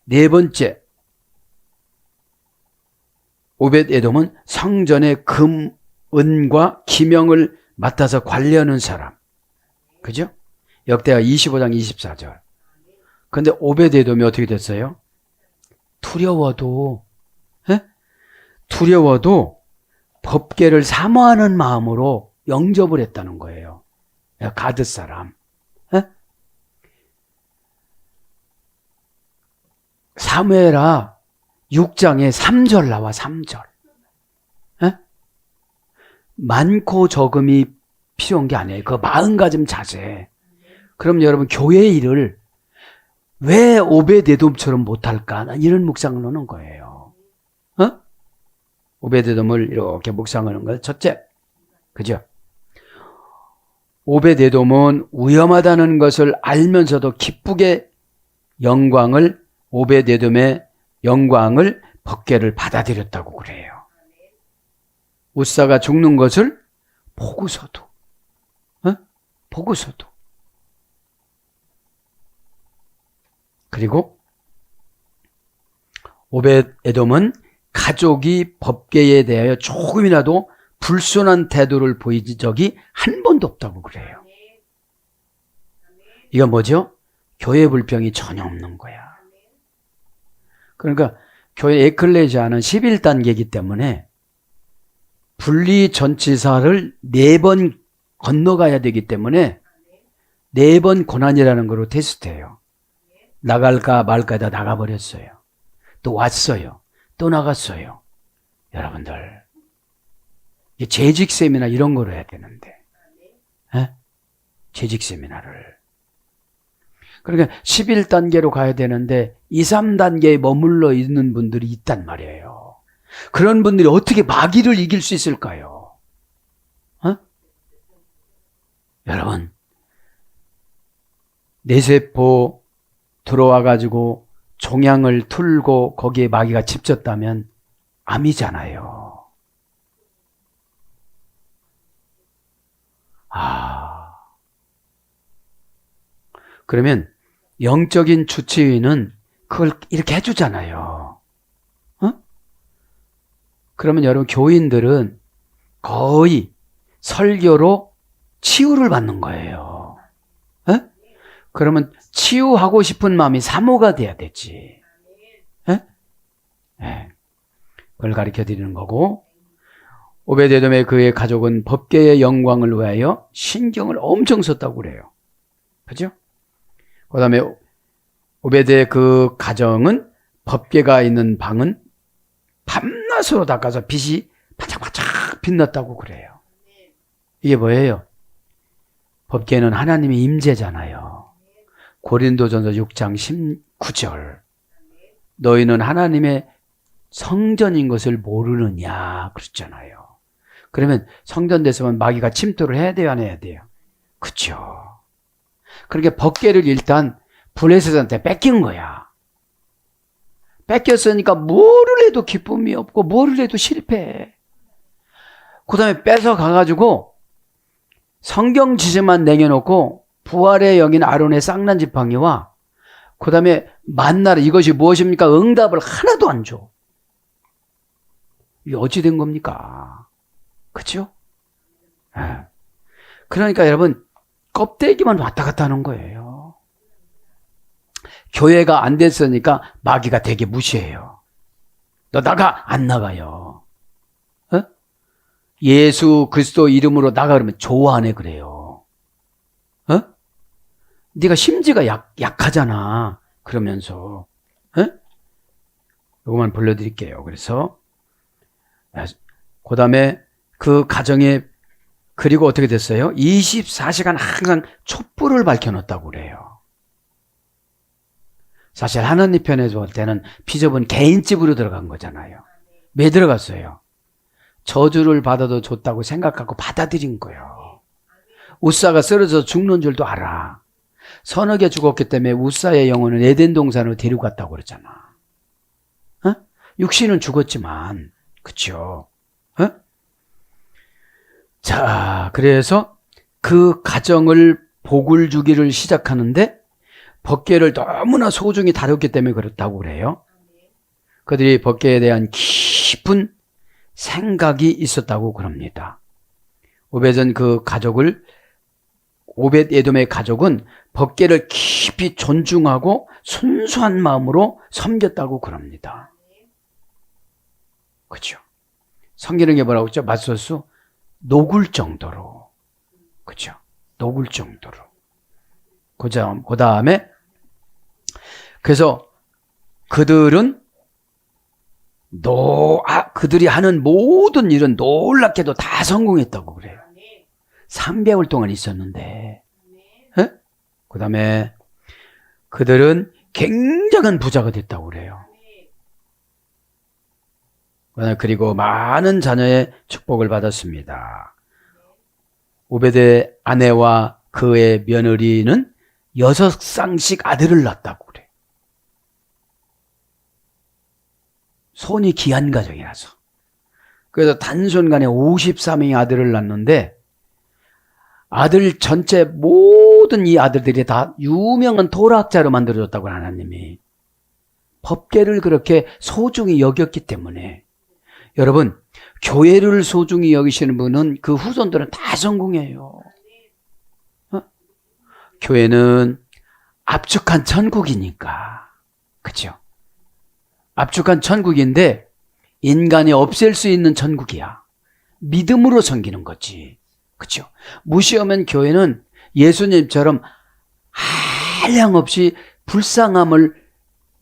네 번째 오벳 에돔은 성전의 금, 은과 기명을 맡아서 관리하는 사람. 그죠? 역대하 25장 24절. 근데 오벳 에돔이 어떻게 됐어요? 두려워도 법궤를 사모하는 마음으로 영접을 했다는 거예요. 가드 사람. 사무엘하 6장에 3절 나와. 3절. 많고 적음이 필요한 게 아니에요. 그 마음가짐 자세. 그럼 여러분 교회 일을 왜 오벳 에돔처럼 못할까? 이런 묵상을 하는 거예요. 오벳 에돔을 이렇게 묵상하는 거예요. 첫째, 그죠? 오벳 에돔은 위험하다는 것을 알면서도 기쁘게 오벳 에돔의 영광을 법궤를 받아들였다고 그래요. 우사가 죽는 것을 보고서도. 그리고 오벳 에돔은 가족이 법궤에 대하여 조금이라도 불순한 태도를 보인 적이 한 번도 없다고 그래요. 이건 뭐죠? 교회 불평이 전혀 없는 거야. 그러니까 교회 에클레시아는 11단계이기 때문에 분리 전치사를 4번 건너가야 되기 때문에 4번 고난이라는 거로 테스트해요. 나갈까 말까 다 나가버렸어요. 또 왔어요. 또 나갔어요. 여러분들, 재직 세미나 이런 거로 해야 되는데, 재직 세미나를. 그러니까 11단계로 가야 되는데 2, 3단계에 머물러 있는 분들이 있단 말이에요. 그런 분들이 어떻게 마귀를 이길 수 있을까요? 여러분, 뇌세포 들어와가지고 종양을 틀고 거기에 마귀가 집졌다면 암이잖아요. 그러면 영적인 주치의는 그걸 이렇게 해주잖아요. 그러면 여러분, 교인들은 거의 설교로 치유를 받는 거예요. 그러면 치유하고 싶은 마음이 사모가 돼야 되지. 그걸 가르쳐 드리는 거고, 오벳 에돔의 그의 가족은 법궤의 영광을 위하여 신경을 엄청 썼다고 그래요. 그죠? 그 다음에 오벳의 그 가정은 법궤가 있는 방은 밤낮으로 닦아서 빛이 반짝반짝 빛났다고 그래요. 이게 뭐예요? 법궤는 하나님의 임재잖아요. 고린도전서 6장 19절. 너희는 하나님의 성전인 것을 모르느냐 그랬잖아요. 그러면 성전 됐으면 마귀가 침투를 해야 돼요, 안 해야 돼요? 그렇죠. 그러니까 법궤를 일단 블레셋한테 뺏긴 거야. 뺏겼으니까 뭐를 해도 기쁨이 없고 뭐를 해도 실패해. 그 다음에 뺏어가가지고 성경 지시만 내려놓고 부활의 여긴 아론의 쌍난 지팡이와 그 다음에 만나라 이것이 무엇입니까? 응답을 하나도 안 줘. 이게 어찌 된 겁니까? 그렇죠? 그러니까 여러분, 껍데기만 왔다 갔다 하는 거예요. 교회가 안 됐으니까 마귀가 되게 무시해요. 너 나가! 안 나가요. 예수 그리스도 이름으로 나가 그러면 좋아하네 그래요. 네가 심지가 약하잖아. 그러면서 이거만 불러드릴게요. 그래서 그 다음에 그 가정에 그리고 어떻게 됐어요? 24시간 항상 촛불을 밝혀놓았다고 그래요. 사실 하나님 편에서 볼 때는 비좁은 개인집으로 들어간 거잖아요. 왜 들어갔어요? 저주를 받아도 좋다고 생각하고 받아들인 거예요. 우사가 쓰러져 죽는 줄도 알아. 서너 개 죽었기 때문에 우사의 영혼은 에덴 동산으로 데리고 갔다고 그랬잖아. 육신은 죽었지만, 그쵸? 자, 그래서 그 가정을 복을 주기를 시작하는데 법궤를 너무나 소중히 다뤘기 때문에 그렇다고 그래요. 그들이 법궤에 대한 깊은 생각이 있었다고 그럽니다. 오벳 에돔의 가족은 법궤를 깊이 존중하고 순수한 마음으로 섬겼다고 그럽니다. 그렇죠? 성경에 뭐라고 했죠? 맞소수 녹을 정도로. 그렇죠? 녹을 정도로. 그 다음에 그래서 그들은 그들이 하는 모든 일은 놀랍게도 다 성공했다고 그래요. 3개월 동안 있었는데, 그 다음에 그들은 굉장한 부자가 됐다고 그래요. 그리고 많은 자녀의 축복을 받았습니다. 오벳의 아내와 그의 며느리는 6쌍씩 아들을 낳았다고 그래요. 손이 귀한 가정이라서. 그래서 단순간에 54명의 아들을 낳았는데 아들 전체 모든 이 아들들이 다 유명한 토라학자로 만들어졌다고 하나님이. 법궤를 그렇게 소중히 여겼기 때문에 여러분 교회를 소중히 여기시는 분은 그 후손들은 다 성공해요. 교회는 압축한 천국이니까. 그렇죠? 압축한 천국인데 인간이 없앨 수 있는 천국이야. 믿음으로 섬기는 거지. 그렇죠? 무시하면 교회는 예수님처럼 한량없이 불쌍함을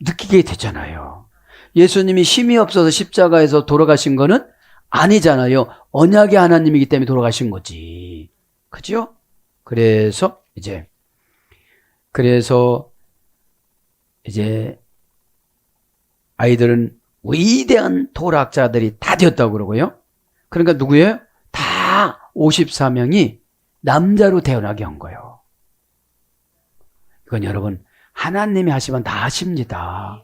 느끼게 되잖아요. 예수님이 힘이 없어서 십자가에서 돌아가신 거는 아니잖아요. 언약의 하나님이기 때문에 돌아가신 거지. 그죠? 그래서 이제 아이들은 위대한 토라학자들이 다 되었다고 그러고요. 그러니까 누구예요? 다 54명이 남자로 태어나게 한 거예요. 이건 여러분 하나님이 하시면 다 하십니다.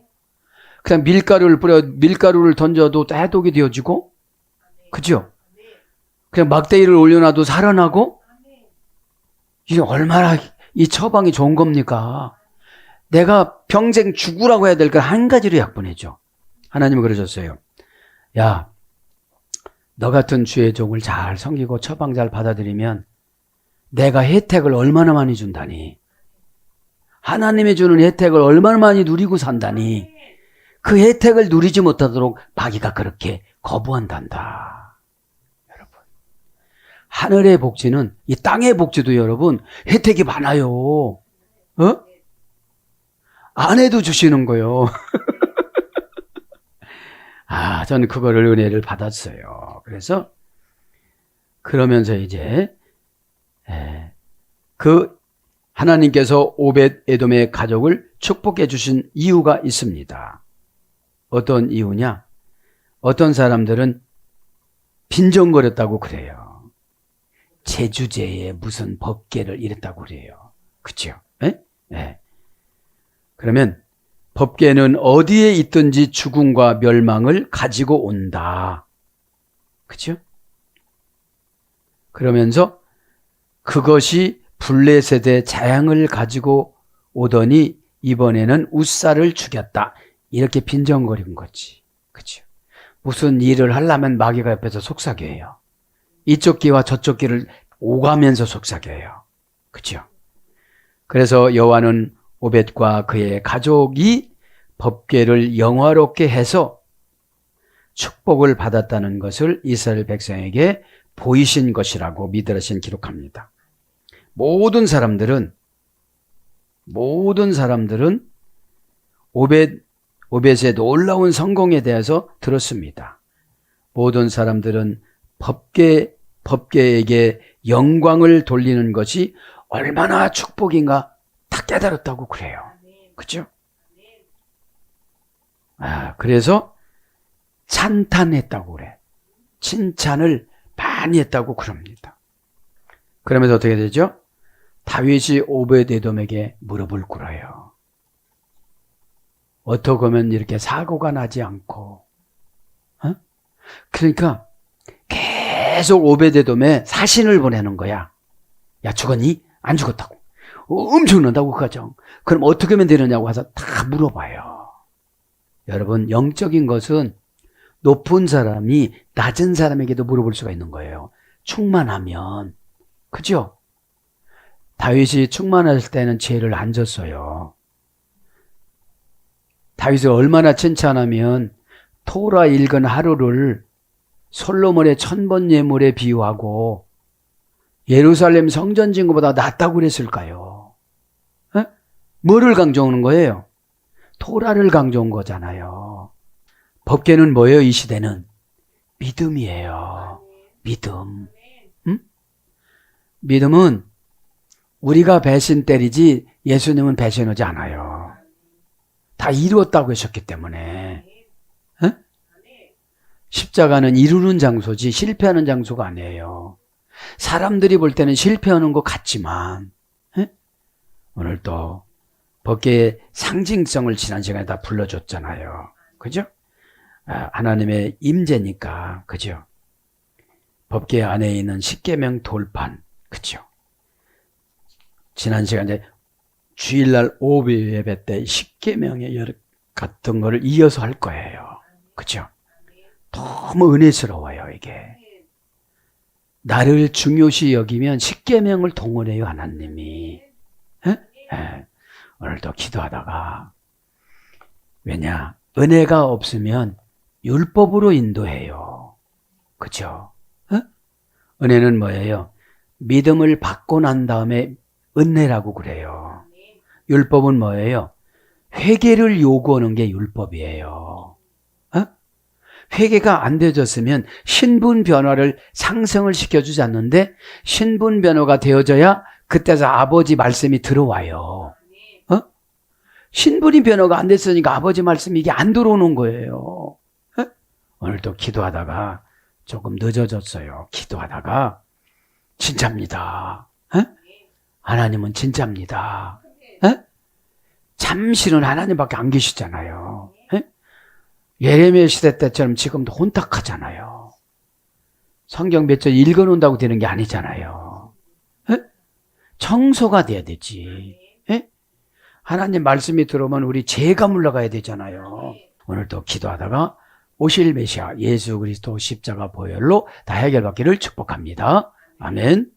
그냥 밀가루를 던져도 해독이 되어지고, 그죠? 그냥 막대기를 올려놔도 살아나고, 이게 얼마나 이 처방이 좋은 겁니까? 내가 평생 죽으라고 해야 될 걸 한 가지로 약분해줘. 하나님은 그러셨어요. 야, 너 같은 주의 종을 잘 섬기고 처방 잘 받아들이면 내가 혜택을 얼마나 많이 준다니. 하나님이 주는 혜택을 얼마나 많이 누리고 산다니. 그 혜택을 누리지 못하도록 마귀가 그렇게 거부한단다. 여러분, 하늘의 복지는 이 땅의 복지도 여러분 혜택이 많아요. 아내도 주시는 거요. 저는 그거를 은혜를 받았어요. 그래서 그러면서 이제 그 하나님께서 오벳 에돔의 가족을 축복해 주신 이유가 있습니다. 어떤 이유냐? 어떤 사람들은 빈정거렸다고 그래요. 제주제에 무슨 법궤를 이랬다고 그래요. 그렇죠? 그러면 법궤는 어디에 있든지 죽음과 멸망을 가지고 온다. 그렇죠? 그러면서 그것이 블레셋의 재앙을 가지고 오더니 이번에는 우사를 죽였다. 이렇게 빈정거린 거지. 그렇죠? 무슨 일을 하려면 마귀가 옆에서 속삭여요. 이쪽 귀와 저쪽 귀를 오가면서 속삭여요. 그렇죠? 그래서 여호와는 오벳과 그의 가족이 법궤를 영화롭게 해서 축복을 받았다는 것을 이스라엘 백성에게 보이신 것이라고 미드라시는 기록합니다. 모든 사람들은 모든 사람들은 오벳의 놀라운 성공에 대해서 들었습니다. 모든 사람들은 법궤에게 영광을 돌리는 것이 얼마나 축복인가 다 깨달았다고 그래요. 그렇죠? 그래서 찬탄했다고 그래. 칭찬을 많이 했다고 그럽니다. 그러면서 어떻게 되죠? 다윗이 오벳에돔에게 무릎을 꿇어요. 어떻게 하면 이렇게 사고가 나지 않고, 그러니까 계속 오벳에돔에 사신을 보내는 거야. 야, 죽었니? 안 죽었다고. 엄청난다고 그 가정. 그럼 어떻게 하면 되느냐고 해서 다 물어봐요. 여러분, 영적인 것은 높은 사람이 낮은 사람에게도 물어볼 수가 있는 거예요. 충만하면. 그죠? 다윗이 충만할 때는 죄를 안 졌어요. 다윗을 얼마나 칭찬하면 토라 읽은 하루를 솔로몬의 1000번 예물에 비유하고 예루살렘 성전 짓는 것보다 낫다고 그랬을까요? 뭐를 강조하는 거예요? 토라를 강조한 거잖아요. 법궤는 뭐예요? 이 시대는 믿음이에요. 믿음. 믿음은 우리가 배신 때리지 예수님은 배신하지 않아요. 다 이루었다고 하셨기 때문에. 십자가는 이루는 장소지 실패하는 장소가 아니에요. 사람들이 볼 때는 실패하는 것 같지만 오늘 또 법궤의 상징성을 지난 시간에 다 불러줬잖아요. 그죠? 하나님의 임재니까. 그죠? 법궤 안에 있는 십계명 돌판. 그죠? 지난 시간에 주일날 오후 예배 때 십계명의 같은 거를 이어서 할 거예요. 그죠? 너무 은혜스러워요, 이게. 나를 중요시 여기면 십계명을 동원해요, 하나님이. 오늘도 기도하다가, 왜냐, 은혜가 없으면 율법으로 인도해요. 그죠? 은혜는 뭐예요? 믿음을 받고 난 다음에 은혜라고 그래요. 율법은 뭐예요? 회개를 요구하는 게 율법이에요. 회개가 안 되어졌으면 신분 변화를 상승을 시켜주지 않는데 신분 변화가 되어져야 그때서 아버지 말씀이 들어와요. 신분이 변화가 안 됐으니까 아버지 말씀이 이게 안 들어오는 거예요. 오늘도 기도하다가 조금 늦어졌어요. 기도하다가 진짜입니다. 하나님은 진짜입니다. 잠시는 하나님밖에 안 계시잖아요. 예레미야 시대 때처럼 지금도 혼탁하잖아요. 성경 몇 절 읽어놓는다고 되는 게 아니잖아요. 청소가 돼야 되지. 하나님 말씀이 들어오면 우리 죄가 물러가야 되잖아요. 오늘도 기도하다가 오실 메시아 예수 그리스도 십자가 보혈로 다 해결받기를 축복합니다. 아멘.